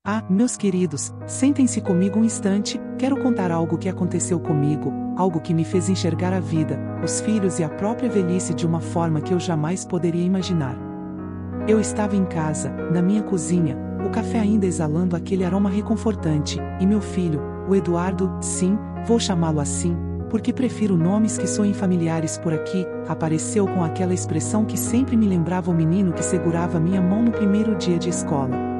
Ah, meus queridos, sentem-se comigo um instante, quero contar algo que aconteceu comigo, algo que me fez enxergar a vida, os filhos e a própria velhice de uma forma que eu jamais poderia imaginar. Eu estava em casa, na minha cozinha, o café ainda exalando aquele aroma reconfortante, e meu filho, o Eduardo, sim, vou chamá-lo assim, porque prefiro nomes que soem familiares por aqui, apareceu com aquela expressão que sempre me lembrava o menino que segurava minha mão no primeiro dia de escola.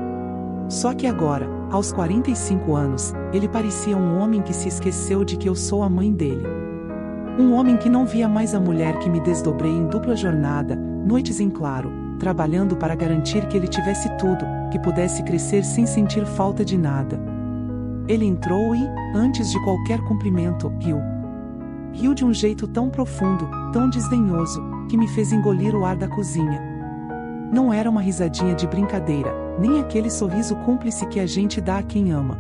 Só que agora, aos 45 anos, ele parecia um homem que se esqueceu de que eu sou a mãe dele. Um homem que não via mais a mulher que me desdobrei em dupla jornada, noites em claro, trabalhando para garantir que ele tivesse tudo, que pudesse crescer sem sentir falta de nada. Ele entrou e, antes de qualquer cumprimento, riu. Riu de um jeito tão profundo, tão desdenhoso, que me fez engolir o ar da cozinha. Não era uma risadinha de brincadeira, nem aquele sorriso cúmplice que a gente dá a quem ama.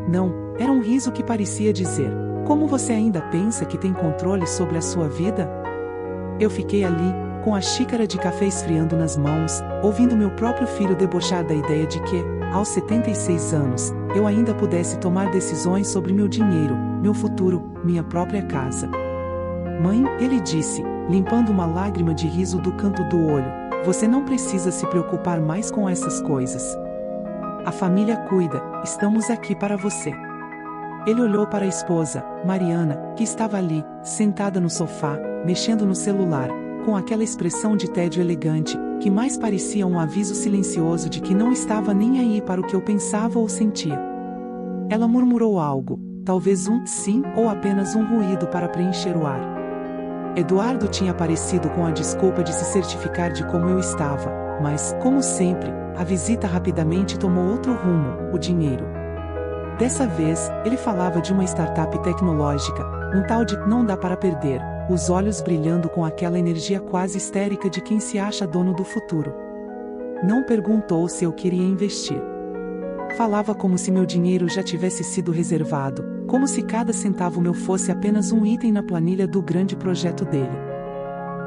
Não, era um riso que parecia dizer: como você ainda pensa que tem controle sobre a sua vida? Eu fiquei ali, com a xícara de café esfriando nas mãos, ouvindo meu próprio filho debochar da ideia de que, aos 76 anos, eu ainda pudesse tomar decisões sobre meu dinheiro, meu futuro, minha própria casa. Mãe, ele disse, limpando uma lágrima de riso do canto do olho, você não precisa se preocupar mais com essas coisas. A família cuida, estamos aqui para você. Ele olhou para a esposa, Mariana, que estava ali, sentada no sofá, mexendo no celular, com aquela expressão de tédio elegante, que mais parecia um aviso silencioso de que não estava nem aí para o que eu pensava ou sentia. Ela murmurou algo, talvez um sim ou apenas um ruído para preencher o ar. Eduardo tinha aparecido com a desculpa de se certificar de como eu estava, mas, como sempre, a visita rapidamente tomou outro rumo, o dinheiro. Dessa vez, ele falava de uma startup tecnológica, um tal de não dá para perder, os olhos brilhando com aquela energia quase histérica de quem se acha dono do futuro. Não perguntou se eu queria investir. Falava como se meu dinheiro já tivesse sido reservado, como se cada centavo meu fosse apenas um item na planilha do grande projeto dele.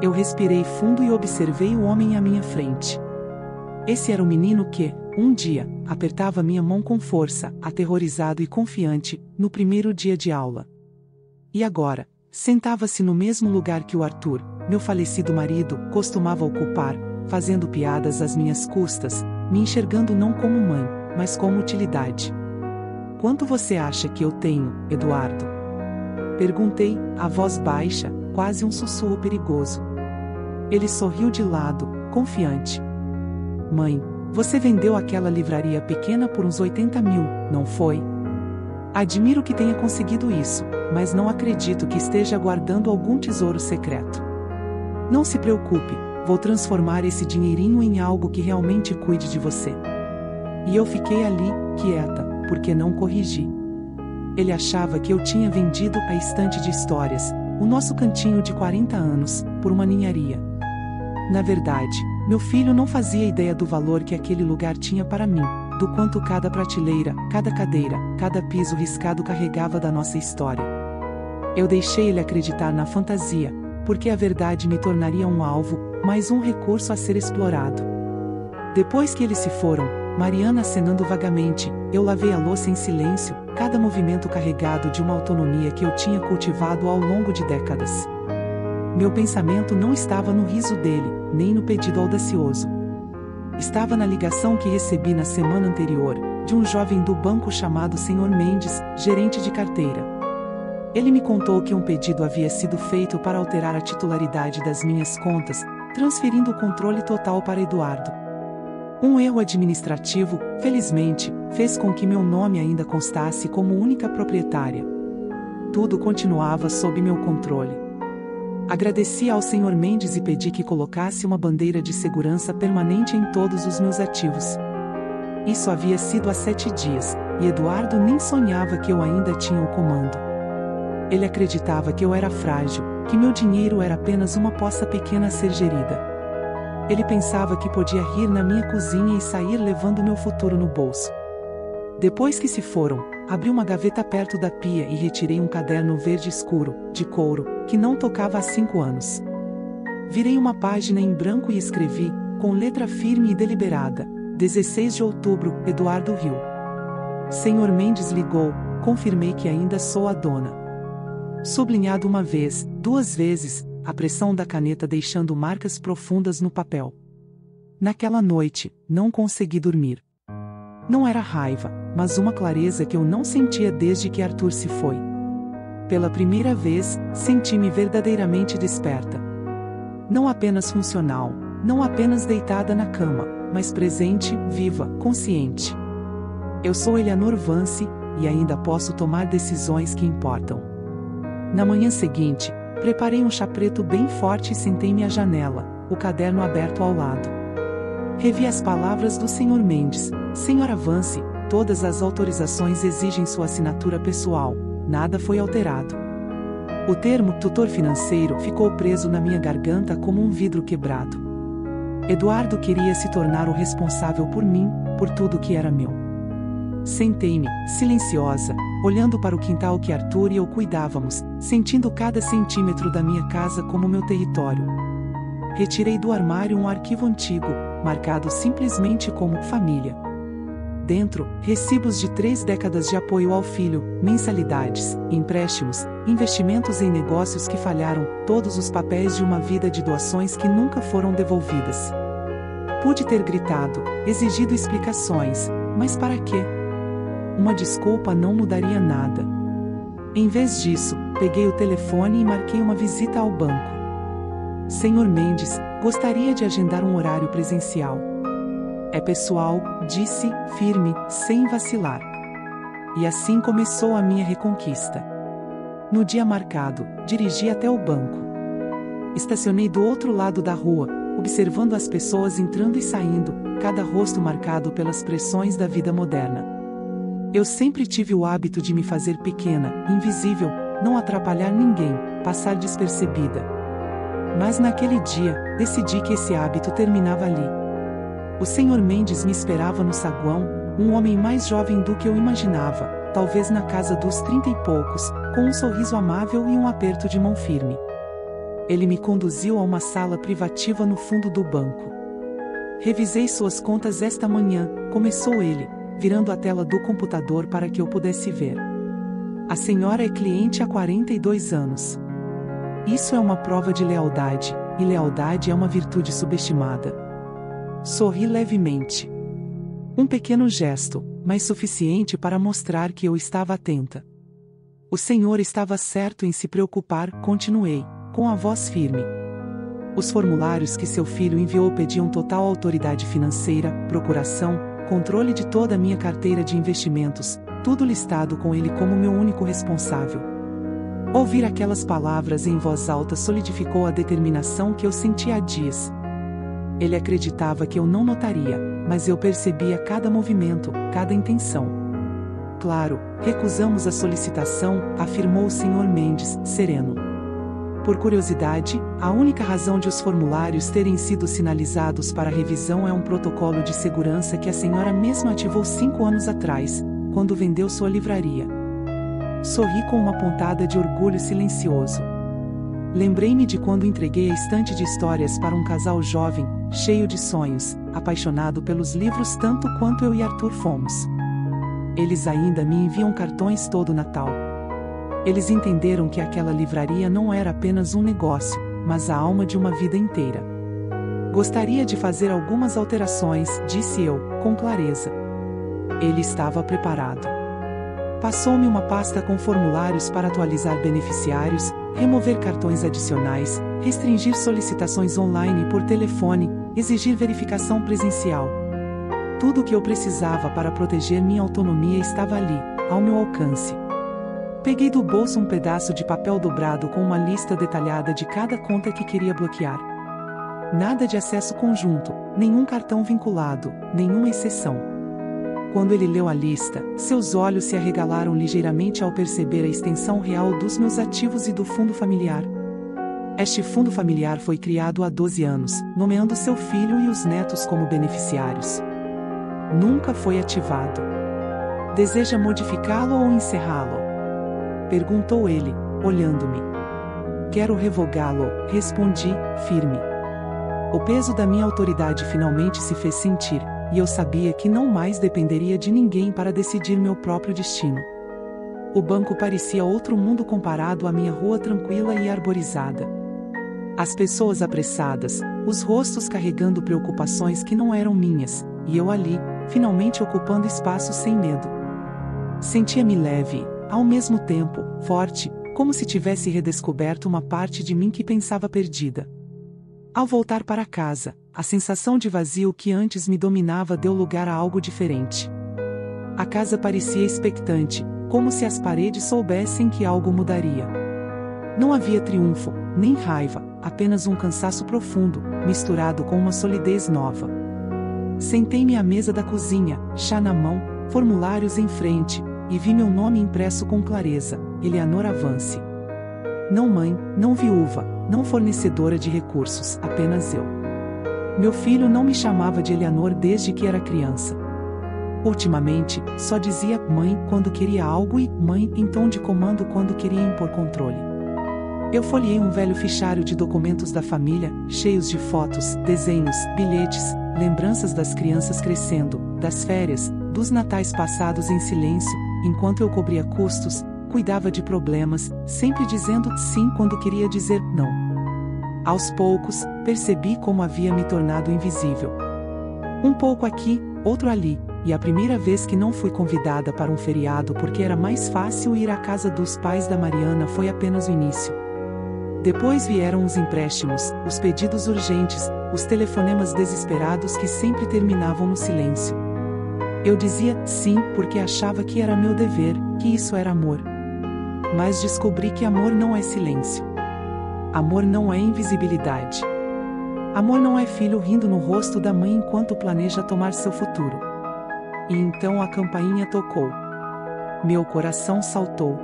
Eu respirei fundo e observei o homem à minha frente. Esse era o menino que, um dia, apertava minha mão com força, aterrorizado e confiante, no primeiro dia de aula. E agora, sentava-se no mesmo lugar que o Arthur, meu falecido marido, costumava ocupar, fazendo piadas às minhas custas, me enxergando não como mãe, mas como utilidade. Quanto você acha que eu tenho, Eduardo? Perguntei, a voz baixa, quase um sussurro perigoso. Ele sorriu de lado, confiante. Mãe, você vendeu aquela livraria pequena por uns 80 mil, não foi? Admiro que tenha conseguido isso, mas não acredito que esteja guardando algum tesouro secreto. Não se preocupe, vou transformar esse dinheirinho em algo que realmente cuide de você. E eu fiquei ali, quieta, porque não corrigi. Ele achava que eu tinha vendido a estante de histórias, o nosso cantinho de 40 anos, por uma ninharia. Na verdade, meu filho não fazia ideia do valor que aquele lugar tinha para mim, do quanto cada prateleira, cada cadeira, cada piso riscado carregava da nossa história. Eu deixei ele acreditar na fantasia, porque a verdade me tornaria um alvo, mais um recurso a ser explorado. Depois que eles se foram, Mariana acenando vagamente, eu lavei a louça em silêncio, cada movimento carregado de uma autonomia que eu tinha cultivado ao longo de décadas. Meu pensamento não estava no riso dele, nem no pedido audacioso. Estava na ligação que recebi na semana anterior, de um jovem do banco chamado Sr. Mendes, gerente de carteira. Ele me contou que um pedido havia sido feito para alterar a titularidade das minhas contas, transferindo o controle total para Eduardo. Um erro administrativo, felizmente, fez com que meu nome ainda constasse como única proprietária. Tudo continuava sob meu controle. Agradeci ao Sr. Mendes e pedi que colocasse uma bandeira de segurança permanente em todos os meus ativos. Isso havia sido há 7 dias, e Eduardo nem sonhava que eu ainda tinha o comando. Ele acreditava que eu era frágil, que meu dinheiro era apenas uma poça pequena a ser gerida. Ele pensava que podia rir na minha cozinha e sair levando meu futuro no bolso. Depois que se foram, abri uma gaveta perto da pia e retirei um caderno verde escuro, de couro, que não tocava há 5 anos. Virei uma página em branco e escrevi, com letra firme e deliberada, 16 de outubro, Eduardo Rio. Sr. Mendes ligou, confirmei que ainda sou a dona. Sublinhado uma vez, 2 vezes, a pressão da caneta deixando marcas profundas no papel. Naquela noite, não consegui dormir. Não era raiva, mas uma clareza que eu não sentia desde que Arthur se foi. Pela primeira vez, senti-me verdadeiramente desperta. Não apenas funcional, não apenas deitada na cama, mas presente, viva, consciente. Eu sou Eleanor Vance, e ainda posso tomar decisões que importam. Na manhã seguinte, preparei um chá preto bem forte e sentei-me à janela, o caderno aberto ao lado. Revi as palavras do Sr. Mendes. Senhora Vance, todas as autorizações exigem sua assinatura pessoal, nada foi alterado. O termo tutor financeiro ficou preso na minha garganta como um vidro quebrado. Eduardo queria se tornar o responsável por mim, por tudo que era meu. Sentei-me, silenciosa, olhando para o quintal que Arthur e eu cuidávamos, sentindo cada centímetro da minha casa como meu território. Retirei do armário um arquivo antigo, marcado simplesmente como família. Dentro, recibos de 3 décadas de apoio ao filho, mensalidades, empréstimos, investimentos em negócios que falharam, todos os papéis de uma vida de doações que nunca foram devolvidas. Pude ter gritado, exigido explicações, mas para quê? Uma desculpa não mudaria nada. Em vez disso, peguei o telefone e marquei uma visita ao banco. Sr. Mendes, gostaria de agendar um horário presencial. É pessoal, disse, firme, sem vacilar. E assim começou a minha reconquista. No dia marcado, dirigi até o banco. Estacionei do outro lado da rua, observando as pessoas entrando e saindo, cada rosto marcado pelas pressões da vida moderna. Eu sempre tive o hábito de me fazer pequena, invisível, não atrapalhar ninguém, passar despercebida. Mas naquele dia, decidi que esse hábito terminava ali. O Sr. Mendes me esperava no saguão, um homem mais jovem do que eu imaginava, talvez na casa dos 30 e poucos, com um sorriso amável e um aperto de mão firme. Ele me conduziu a uma sala privativa no fundo do banco. Revisei suas contas esta manhã, começou ele, virando a tela do computador para que eu pudesse ver. A senhora é cliente há 42 anos. Isso é uma prova de lealdade, e lealdade é uma virtude subestimada. Sorri levemente. Um pequeno gesto, mas suficiente para mostrar que eu estava atenta. O senhor estava certo em se preocupar, continuei, com a voz firme. Os formulários que seu filho enviou pediam total autoridade financeira, procuração, controle de toda a minha carteira de investimentos, tudo listado com ele como meu único responsável. Ouvir aquelas palavras em voz alta solidificou a determinação que eu sentia há dias. Ele acreditava que eu não notaria, mas eu percebia cada movimento, cada intenção. Claro, recusamos a solicitação, afirmou o Sr. Mendes, sereno. Por curiosidade, a única razão de os formulários terem sido sinalizados para revisão é um protocolo de segurança que a senhora mesma ativou 5 anos atrás, quando vendeu sua livraria. Sorri com uma pontada de orgulho silencioso. Lembrei-me de quando entreguei a estante de histórias para um casal jovem, cheio de sonhos, apaixonado pelos livros tanto quanto eu e Arthur fomos. Eles ainda me enviam cartões todo Natal. Eles entenderam que aquela livraria não era apenas um negócio, mas a alma de uma vida inteira. Gostaria de fazer algumas alterações, disse eu, com clareza. Ele estava preparado. Passou-me uma pasta com formulários para atualizar beneficiários, remover cartões adicionais, restringir solicitações online e por telefone, exigir verificação presencial. Tudo o que eu precisava para proteger minha autonomia estava ali, ao meu alcance. Peguei do bolso um pedaço de papel dobrado com uma lista detalhada de cada conta que queria bloquear. Nada de acesso conjunto, nenhum cartão vinculado, nenhuma exceção. Quando ele leu a lista, seus olhos se arregalaram ligeiramente ao perceber a extensão real dos meus ativos e do fundo familiar. Este fundo familiar foi criado há 12 anos, nomeando seu filho e os netos como beneficiários. Nunca foi ativado. Deseja modificá-lo ou encerrá-lo? Perguntou ele, olhando-me. Quero revogá-lo, respondi, firme. O peso da minha autoridade finalmente se fez sentir, e eu sabia que não mais dependeria de ninguém para decidir meu próprio destino. O banco parecia outro mundo comparado à minha rua tranquila e arborizada. As pessoas apressadas, os rostos carregando preocupações que não eram minhas, e eu ali, finalmente ocupando espaço sem medo. Sentia-me leve, ao mesmo tempo, forte, como se tivesse redescoberto uma parte de mim que pensava perdida. Ao voltar para casa, a sensação de vazio que antes me dominava deu lugar a algo diferente. A casa parecia expectante, como se as paredes soubessem que algo mudaria. Não havia triunfo, nem raiva, apenas um cansaço profundo, misturado com uma solidez nova. Sentei-me à mesa da cozinha, chá na mão, formulários em frente, e vi meu nome impresso com clareza: Eleanor Avance. Não mãe, não viúva, não fornecedora de recursos, apenas eu. Meu filho não me chamava de Eleanor desde que era criança. Ultimamente, só dizia mãe quando queria algo e mãe em tom de comando quando queria impor controle. Eu folheei um velho fichário de documentos da família, cheios de fotos, desenhos, bilhetes, lembranças das crianças crescendo, das férias, dos natais passados em silêncio, enquanto eu cobria custos, cuidava de problemas, sempre dizendo sim quando queria dizer não. Aos poucos, percebi como havia me tornado invisível. Um pouco aqui, outro ali, e a primeira vez que não fui convidada para um feriado porque era mais fácil ir à casa dos pais da Mariana foi apenas o início. Depois vieram os empréstimos, os pedidos urgentes, os telefonemas desesperados que sempre terminavam no silêncio. Eu dizia sim porque achava que era meu dever, que isso era amor. Mas descobri que amor não é silêncio. Amor não é invisibilidade. Amor não é filho rindo no rosto da mãe enquanto planeja tomar seu futuro. E então a campainha tocou. Meu coração saltou.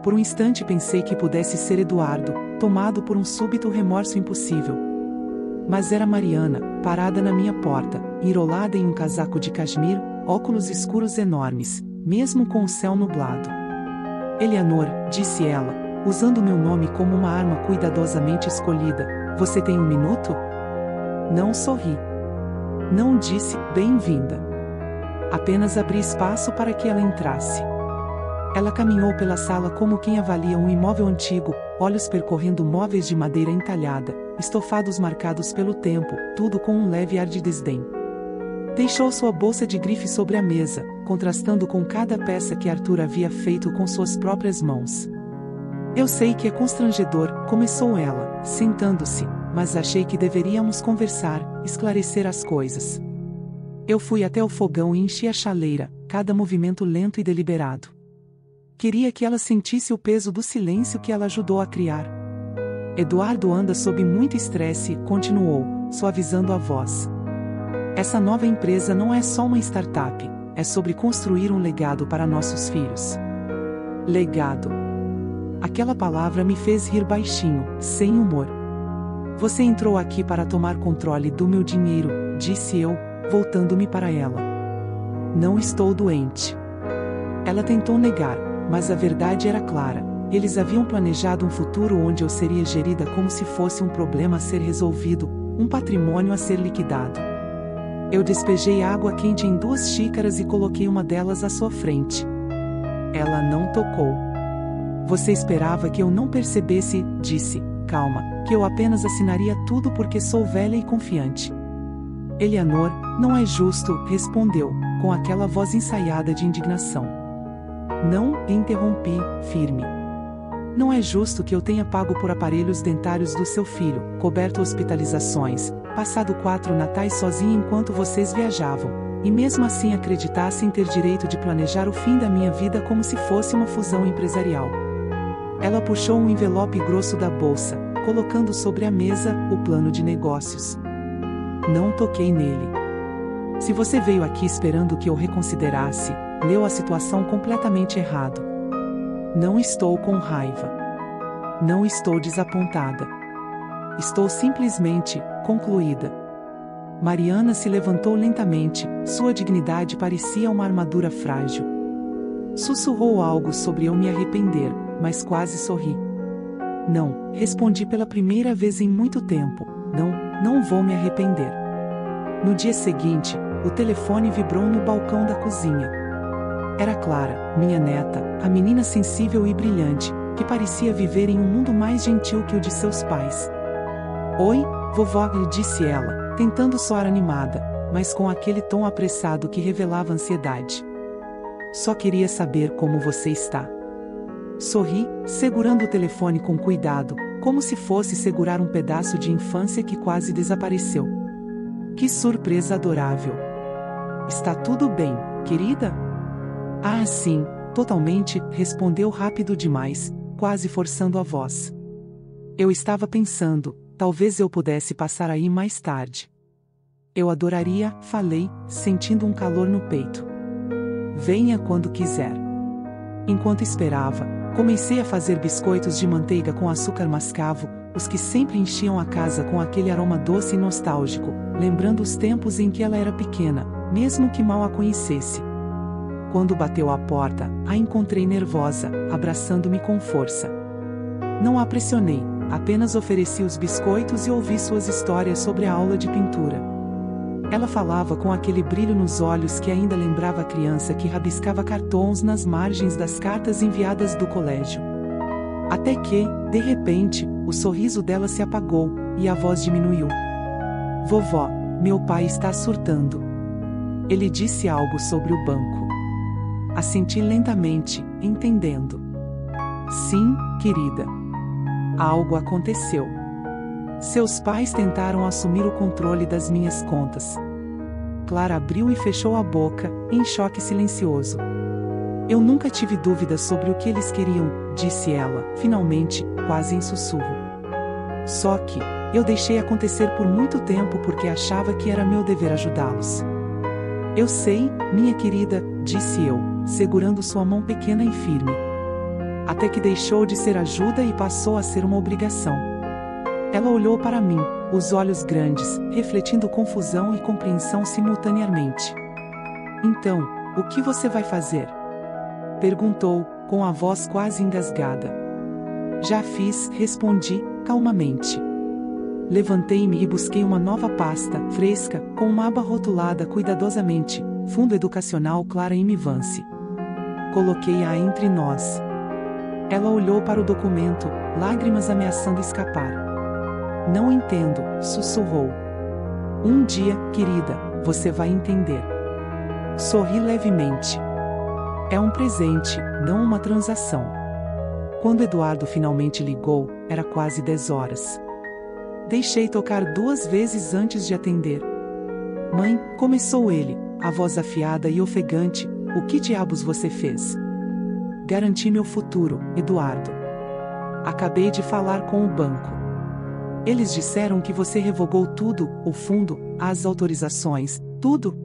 Por um instante pensei que pudesse ser Eduardo, tomado por um súbito remorso impossível. Mas era Mariana, parada na minha porta, enrolada em um casaco de cashmere, óculos escuros enormes, mesmo com o céu nublado. Eleanor, disse ela, usando meu nome como uma arma cuidadosamente escolhida, você tem um minuto? Não sorri. Não disse, bem-vinda. Apenas abri espaço para que ela entrasse. Ela caminhou pela sala como quem avalia um imóvel antigo, olhos percorrendo móveis de madeira entalhada, estofados marcados pelo tempo, tudo com um leve ar de desdém. Deixou sua bolsa de grife sobre a mesa, contrastando com cada peça que Arthur havia feito com suas próprias mãos. Eu sei que é constrangedor, começou ela, sentando-se, mas achei que deveríamos conversar, esclarecer as coisas. Eu fui até o fogão e enchi a chaleira, cada movimento lento e deliberado. Queria que ela sentisse o peso do silêncio que ela ajudou a criar. Eduardo anda sob muito estresse, continuou, suavizando a voz. Essa nova empresa não é só uma startup, é sobre construir um legado para nossos filhos. Legado. Aquela palavra me fez rir baixinho, sem humor. Você entrou aqui para tomar controle do meu dinheiro, disse eu, voltando-me para ela. Não estou doente. Ela tentou negar, mas a verdade era clara. Eles haviam planejado um futuro onde eu seria gerida como se fosse um problema a ser resolvido, um patrimônio a ser liquidado. Eu despejei água quente em 2 xícaras e coloquei uma delas à sua frente. Ela não tocou. Você esperava que eu não percebesse, disse, calma, que eu apenas assinaria tudo porque sou velha e confiante. Eleanor, não é justo, respondeu, com aquela voz ensaiada de indignação. Não, interrompi, firme. Não é justo que eu tenha pago por aparelhos dentários do seu filho, coberto hospitalizações, passado 4 natais sozinha enquanto vocês viajavam, e mesmo assim acreditasse em ter direito de planejar o fim da minha vida como se fosse uma fusão empresarial. Ela puxou um envelope grosso da bolsa, colocando sobre a mesa o plano de negócios. Não toquei nele. Se você veio aqui esperando que eu reconsiderasse, leu a situação completamente errado. Não estou com raiva. Não estou desapontada. Estou simplesmente concluída. Mariana se levantou lentamente, sua dignidade parecia uma armadura frágil. Sussurrou algo sobre eu me arrepender, mas quase sorri. Não, respondi pela primeira vez em muito tempo, não vou me arrepender. No dia seguinte, o telefone vibrou no balcão da cozinha. Era Clara, minha neta, a menina sensível e brilhante, que parecia viver em um mundo mais gentil que o de seus pais. Oi, vovó, lhe disse ela, tentando soar animada, mas com aquele tom apressado que revelava ansiedade. Só queria saber como você está. Sorri, segurando o telefone com cuidado, como se fosse segurar um pedaço de infância que quase desapareceu. Que surpresa adorável! Está tudo bem, querida? Ah, sim, totalmente, respondeu rápido demais, quase forçando a voz. Eu estava pensando, talvez eu pudesse passar aí mais tarde. Eu adoraria, falei, sentindo um calor no peito. Venha quando quiser. Enquanto esperava, comecei a fazer biscoitos de manteiga com açúcar mascavo, os que sempre enchiam a casa com aquele aroma doce e nostálgico, lembrando os tempos em que ela era pequena, mesmo que mal a conhecesse. Quando bateu à porta, a encontrei nervosa, abraçando-me com força. Não a pressionei, apenas ofereci os biscoitos e ouvi suas histórias sobre a aula de pintura. Ela falava com aquele brilho nos olhos que ainda lembrava a criança que rabiscava cartões nas margens das cartas enviadas do colégio. Até que, de repente, o sorriso dela se apagou, e a voz diminuiu. Vovó, meu pai está surtando. Ele disse algo sobre o banco. Assenti lentamente, entendendo. Sim, querida. Algo aconteceu. Seus pais tentaram assumir o controle das minhas contas. Clara abriu e fechou a boca, em choque silencioso. Eu nunca tive dúvidas sobre o que eles queriam, disse ela, finalmente, quase em sussurro. Só que, eu deixei acontecer por muito tempo porque achava que era meu dever ajudá-los. Eu sei, minha querida, disse eu, segurando sua mão pequena e firme. Até que deixou de ser ajuda e passou a ser uma obrigação. Ela olhou para mim, os olhos grandes, refletindo confusão e compreensão simultaneamente. Então, o que você vai fazer? Perguntou, com a voz quase engasgada. Já fiz, respondi, calmamente. Levantei-me e busquei uma nova pasta, fresca, com uma aba rotulada cuidadosamente, Fundo Educacional Clara Imivance. Coloquei-a entre nós. Ela olhou para o documento, lágrimas ameaçando escapar. Não entendo, sussurrou. Um dia, querida, você vai entender. Sorri levemente. É um presente, não uma transação. Quando Eduardo finalmente ligou, era quase 10 horas. Deixei tocar 2 vezes antes de atender. Mãe, começou ele, a voz afiada e ofegante, o que diabos você fez? Garanti meu futuro, Eduardo. Acabei de falar com o banco. Eles disseram que você revogou tudo, o fundo, as autorizações, tudo?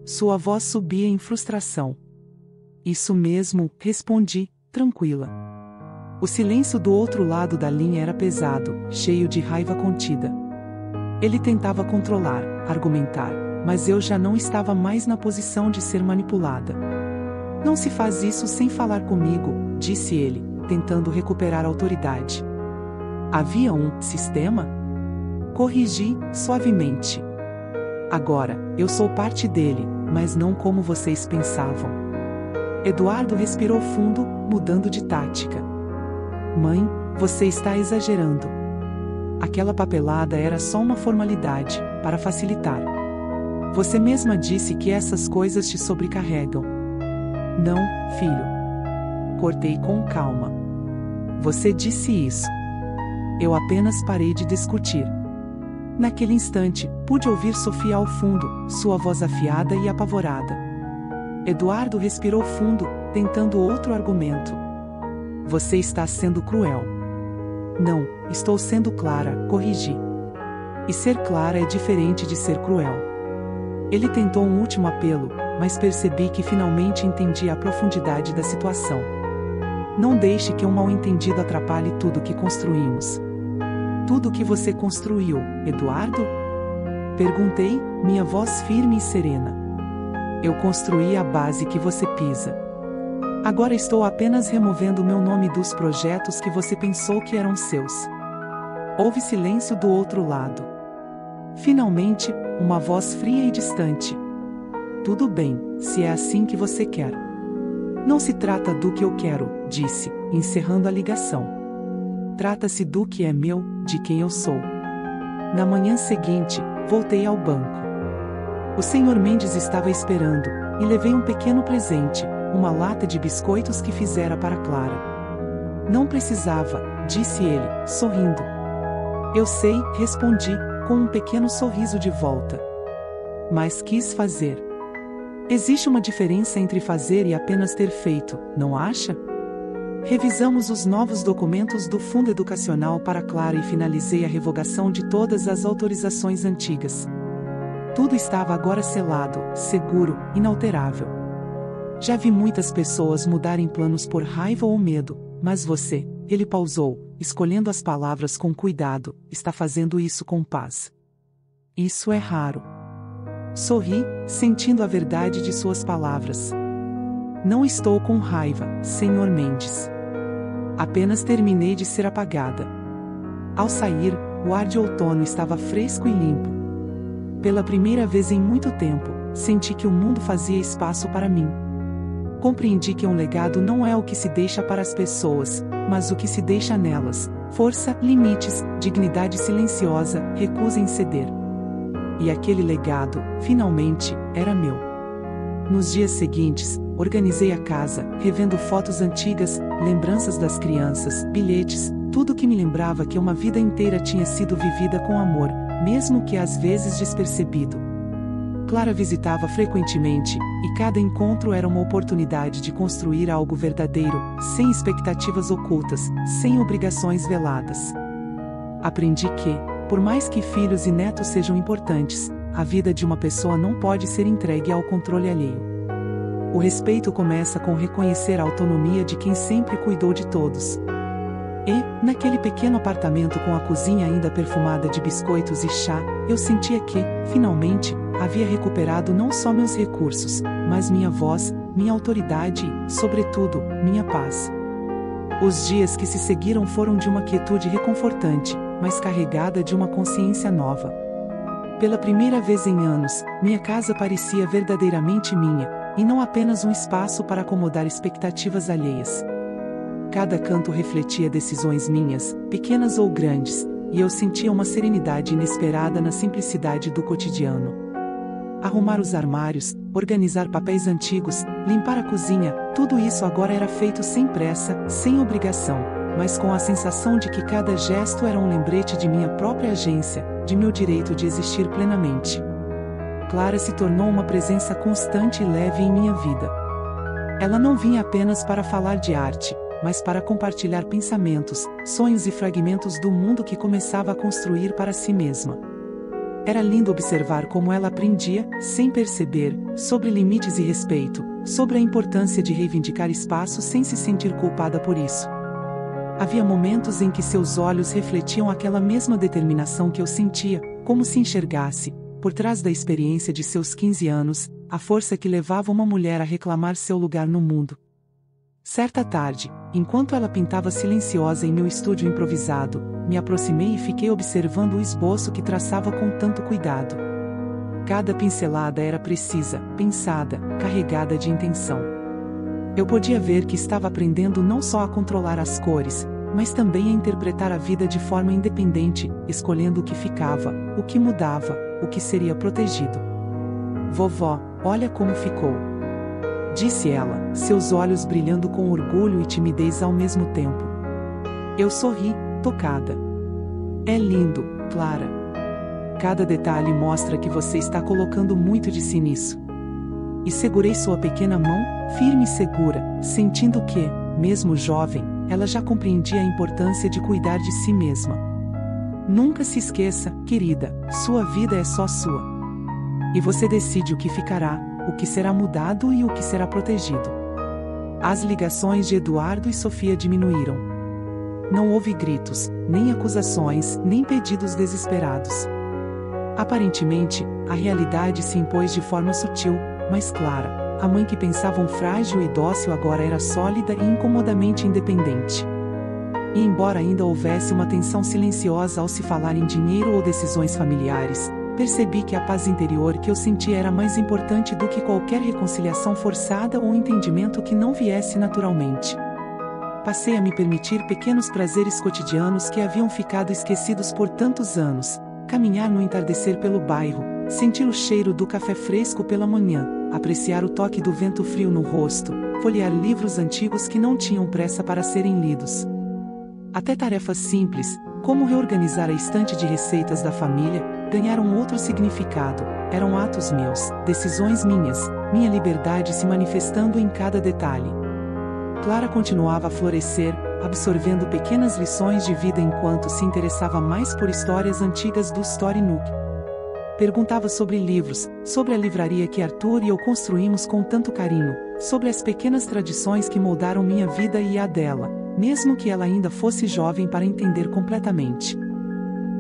Sua voz subia em frustração. Isso mesmo, respondi, tranquila. O silêncio do outro lado da linha era pesado, cheio de raiva contida. Ele tentava controlar, argumentar, mas eu já não estava mais na posição de ser manipulada. Não se faz isso sem falar comigo, disse ele, tentando recuperar a autoridade. Havia um sistema? Corrigi, suavemente. Agora, eu sou parte dele, mas não como vocês pensavam. Eduardo respirou fundo, mudando de tática. Mãe, você está exagerando. Aquela papelada era só uma formalidade, para facilitar. Você mesma disse que essas coisas te sobrecarregam. Não, filho. Cortei com calma. Você disse isso. Eu apenas parei de discutir. Naquele instante, pude ouvir Sofia ao fundo, sua voz afiada e apavorada. Eduardo respirou fundo, tentando outro argumento. Você está sendo cruel. Não, estou sendo clara, corrigi. E ser clara é diferente de ser cruel. Ele tentou um último apelo, mas percebi que finalmente entendi a profundidade da situação. Não deixe que um mal-entendido atrapalhe tudo que construímos. Tudo que você construiu, Eduardo? Perguntei, minha voz firme e serena. Eu construí a base que você pisa. Agora estou apenas removendo meu nome dos projetos que você pensou que eram seus. Houve silêncio do outro lado. Finalmente, uma voz fria e distante. Tudo bem, se é assim que você quer. Não se trata do que eu quero, disse, encerrando a ligação. Trata-se do que é meu, de quem eu sou. Na manhã seguinte, voltei ao banco. O Sr. Mendes estava esperando, e levei um pequeno presente, uma lata de biscoitos que fizera para Clara. Não precisava, disse ele, sorrindo. Eu sei, respondi, com um pequeno sorriso de volta. Mas quis fazer. Existe uma diferença entre fazer e apenas ter feito, não acha? Revisamos os novos documentos do Fundo Educacional para Clara e finalizei a revogação de todas as autorizações antigas. Tudo estava agora selado, seguro, inalterável. Já vi muitas pessoas mudarem planos por raiva ou medo, mas você, ele pausou, escolhendo as palavras com cuidado, está fazendo isso com paz. Isso é raro. Sorri, sentindo a verdade de suas palavras. Não estou com raiva, Sr. Mendes. Apenas terminei de ser apagada. Ao sair, o ar de outono estava fresco e limpo. Pela primeira vez em muito tempo, senti que o mundo fazia espaço para mim. Compreendi que um legado não é o que se deixa para as pessoas, mas o que se deixa nelas. Força, limites, dignidade silenciosa, recusa em ceder. E aquele legado, finalmente, era meu. Nos dias seguintes, organizei a casa, revendo fotos antigas, lembranças das crianças, bilhetes, tudo que me lembrava que uma vida inteira tinha sido vivida com amor, mesmo que às vezes despercebido. Clara visitava frequentemente, e cada encontro era uma oportunidade de construir algo verdadeiro, sem expectativas ocultas, sem obrigações veladas. Aprendi que, por mais que filhos e netos sejam importantes, a vida de uma pessoa não pode ser entregue ao controle alheio. O respeito começa com reconhecer a autonomia de quem sempre cuidou de todos. E, naquele pequeno apartamento com a cozinha ainda perfumada de biscoitos e chá, eu sentia que, finalmente, havia recuperado não só meus recursos, mas minha voz, minha autoridade e, sobretudo, minha paz. Os dias que se seguiram foram de uma quietude reconfortante, mas carregada de uma consciência nova. Pela primeira vez em anos, minha casa parecia verdadeiramente minha, e não apenas um espaço para acomodar expectativas alheias. Cada canto refletia decisões minhas, pequenas ou grandes, e eu sentia uma serenidade inesperada na simplicidade do cotidiano. Arrumar os armários, organizar papéis antigos, limpar a cozinha, tudo isso agora era feito sem pressa, sem obrigação, mas com a sensação de que cada gesto era um lembrete de minha própria agência, de meu direito de existir plenamente. Clara se tornou uma presença constante e leve em minha vida. Ela não vinha apenas para falar de arte, mas para compartilhar pensamentos, sonhos e fragmentos do mundo que começava a construir para si mesma. Era lindo observar como ela aprendia, sem perceber, sobre limites e respeito, sobre a importância de reivindicar espaço sem se sentir culpada por isso. Havia momentos em que seus olhos refletiam aquela mesma determinação que eu sentia, como se enxergasse, por trás da experiência de seus 15 anos, a força que levava uma mulher a reclamar seu lugar no mundo. Certa tarde, enquanto ela pintava silenciosa em meu estúdio improvisado, me aproximei e fiquei observando o esboço que traçava com tanto cuidado. Cada pincelada era precisa, pensada, carregada de intenção. Eu podia ver que estava aprendendo não só a controlar as cores, mas também a interpretar a vida de forma independente, escolhendo o que ficava, o que mudava, o que seria protegido. Vovó, olha como ficou. Disse ela, seus olhos brilhando com orgulho e timidez ao mesmo tempo. Eu sorri, tocada. É lindo, Clara. Cada detalhe mostra que você está colocando muito de si nisso. E segurei sua pequena mão, firme e segura, sentindo que, mesmo jovem, ela já compreendia a importância de cuidar de si mesma. Nunca se esqueça, querida, sua vida é só sua. E você decide o que ficará, o que será mudado e o que será protegido. As ligações de Eduardo e Sofia diminuíram. Não houve gritos, nem acusações, nem pedidos desesperados. Aparentemente, a realidade se impôs de forma sutil, mas clara. A mãe que pensavam frágil e dócil agora era sólida e incomodamente independente. E embora ainda houvesse uma tensão silenciosa ao se falar em dinheiro ou decisões familiares, percebi que a paz interior que eu sentia era mais importante do que qualquer reconciliação forçada ou entendimento que não viesse naturalmente. Passei a me permitir pequenos prazeres cotidianos que haviam ficado esquecidos por tantos anos: caminhar no entardecer pelo bairro, sentir o cheiro do café fresco pela manhã, apreciar o toque do vento frio no rosto, folhear livros antigos que não tinham pressa para serem lidos. Até tarefas simples, como reorganizar a estante de receitas da família, ganharam outro significado. Eram atos meus, decisões minhas, minha liberdade se manifestando em cada detalhe. Clara continuava a florescer, absorvendo pequenas lições de vida enquanto se interessava mais por histórias antigas do Story Nook. Perguntava sobre livros, sobre a livraria que Arthur e eu construímos com tanto carinho, sobre as pequenas tradições que moldaram minha vida e a dela, mesmo que ela ainda fosse jovem para entender completamente.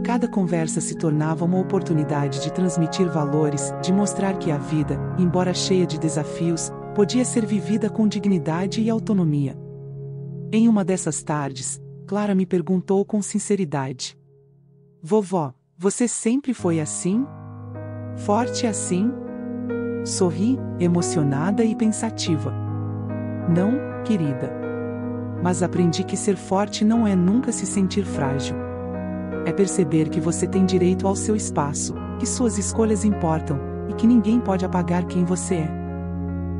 Cada conversa se tornava uma oportunidade de transmitir valores, de mostrar que a vida, embora cheia de desafios, podia ser vivida com dignidade e autonomia. Em uma dessas tardes, Clara me perguntou com sinceridade: "Vovó, você sempre foi assim? Forte assim?" Sorri, emocionada e pensativa. "Não, querida. Mas aprendi que ser forte não é nunca se sentir frágil. É perceber que você tem direito ao seu espaço, que suas escolhas importam, e que ninguém pode apagar quem você é.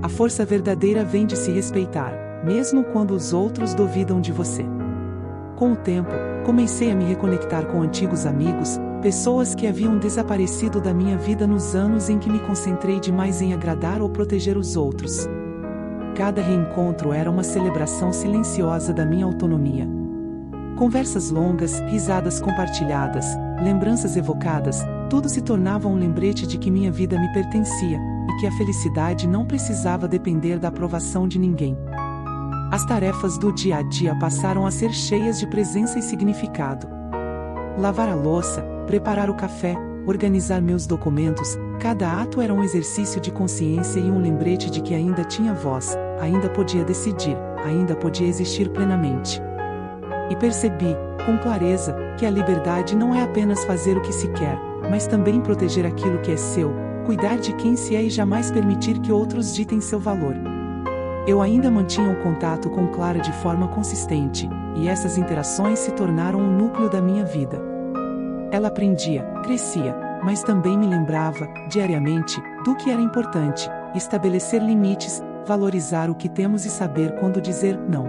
A força verdadeira vem de se respeitar, mesmo quando os outros duvidam de você." Com o tempo, comecei a me reconectar com antigos amigos, pessoas que haviam desaparecido da minha vida nos anos em que me concentrei demais em agradar ou proteger os outros. Cada reencontro era uma celebração silenciosa da minha autonomia. Conversas longas, risadas compartilhadas, lembranças evocadas, tudo se tornava um lembrete de que minha vida me pertencia, e que a felicidade não precisava depender da aprovação de ninguém. As tarefas do dia a dia passaram a ser cheias de presença e significado. Lavar a louça, preparar o café, organizar meus documentos, cada ato era um exercício de consciência e um lembrete de que ainda tinha voz, ainda podia decidir, ainda podia existir plenamente. E percebi, com clareza, que a liberdade não é apenas fazer o que se quer, mas também proteger aquilo que é seu, cuidar de quem se é e jamais permitir que outros ditem seu valor. Eu ainda mantinha o contato com Clara de forma consistente, e essas interações se tornaram o núcleo da minha vida. Ela aprendia, crescia, mas também me lembrava, diariamente, do que era importante: estabelecer limites, valorizar o que temos e saber quando dizer não.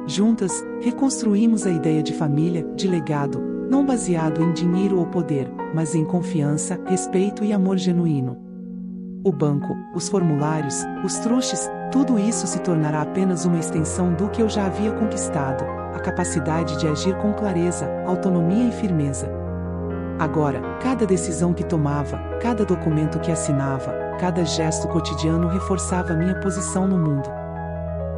Juntas, reconstruímos a ideia de família, de legado, não baseado em dinheiro ou poder, mas em confiança, respeito e amor genuíno. O banco, os formulários, os truques, tudo isso se tornará apenas uma extensão do que eu já havia conquistado: a capacidade de agir com clareza, autonomia e firmeza. Agora, cada decisão que tomava, cada documento que assinava, cada gesto cotidiano reforçava minha posição no mundo.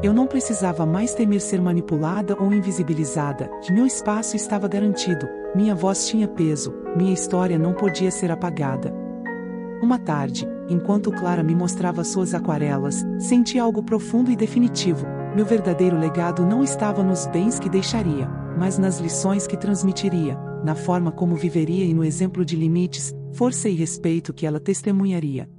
Eu não precisava mais temer ser manipulada ou invisibilizada, meu espaço estava garantido, minha voz tinha peso, minha história não podia ser apagada. Uma tarde, enquanto Clara me mostrava suas aquarelas, senti algo profundo e definitivo: meu verdadeiro legado não estava nos bens que deixaria, mas nas lições que transmitiria, na forma como viveria e no exemplo de limites, força e respeito que ela testemunharia.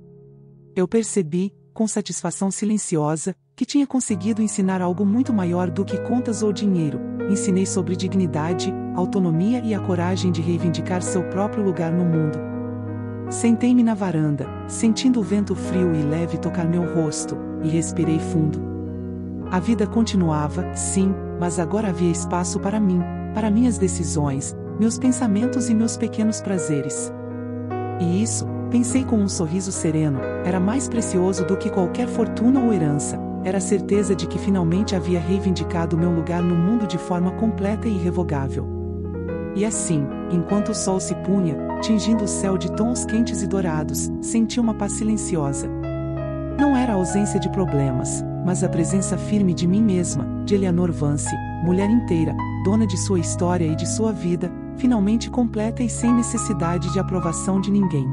Eu percebi, com satisfação silenciosa, que tinha conseguido ensinar algo muito maior do que contas ou dinheiro. Ensinei sobre dignidade, autonomia e a coragem de reivindicar seu próprio lugar no mundo. Sentei-me na varanda, sentindo o vento frio e leve tocar meu rosto, e respirei fundo. A vida continuava, sim, mas agora havia espaço para mim, para minhas decisões, meus pensamentos e meus pequenos prazeres. E isso, pensei com um sorriso sereno, era mais precioso do que qualquer fortuna ou herança. Era a certeza de que finalmente havia reivindicado meu lugar no mundo de forma completa e irrevogável. E assim, enquanto o sol se punha, tingindo o céu de tons quentes e dourados, senti uma paz silenciosa. Não era a ausência de problemas, mas a presença firme de mim mesma, de Eleanor Vance, mulher inteira, dona de sua história e de sua vida, finalmente completa e sem necessidade de aprovação de ninguém.